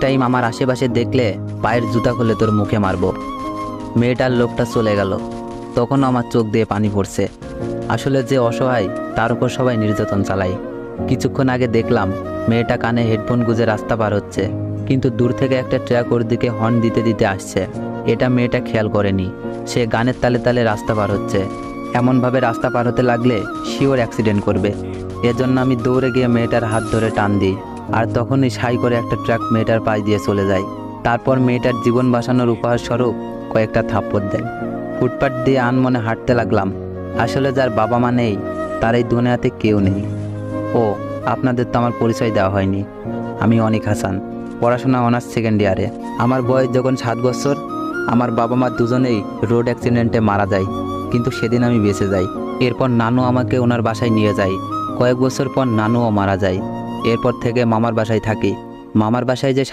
Time আমার আশেপাশে দেখলে পায়ের জুতা খুলে তোর মুখে মারবো। মেয়েটার লোকটা চলে গেল, তখন আমার চোখ দিয়ে পানি পড়ছে। আসলে যে অসহায় তার উপর সবাই নির্যাতন চালায়। কিছুক্ষণ আগে দেখলাম মেয়েটা কানে হেডফোন গুঁজে রাস্তা পার হচ্ছে, কিন্তু দূর থেকে একটা ট্রাক ওর দিকে হর্ন দিতে দিতে আসছে। এটা মেয়েটা খেয়াল করেনি, সে গানের তালে তালে রাস্তা পার হচ্ছে। এমনভাবে রাস্তা পার হতে লাগলে শিওর অ্যাক্সিডেন্ট করবে। এজন্য আমি দৌড়ে গিয়ে মেয়েটার হাত ধরে টান দিই, আর তখনই সাই করে একটা ট্রাক মেয়েটার পাশ দিয়ে চলে যায়। তারপর মেয়েটার জীবন বাঁচানোর উপহার স্বরূপ কয়েকটা থাপ্পড় দেয়। ফুটপাত দিয়ে আনমনে হাঁটতে লাগলাম। আসলে যার বাবা মা নেই তার এই দুনিয়াতে কেউ নেই। ও, আপনাদের তো আমার পরিচয় দেওয়া হয়নি। আমি অনিক হাসান, পড়াশোনা অনার্স সেকেন্ড ইয়ারে। আমার বয়স যখন 7 বছর, আমার বাবা মা দুজনেই রোড অ্যাক্সিডেন্টে মারা যায়, কিন্তু সেদিন আমি বেঁচে যাই। এরপর নানু আমাকে ওনার বাসায় নিয়ে যায়। কয়েক বছর পর নানুও মারা যায়। এরপর থেকে মামার বাসায় থাকি। মামার বাসায় যে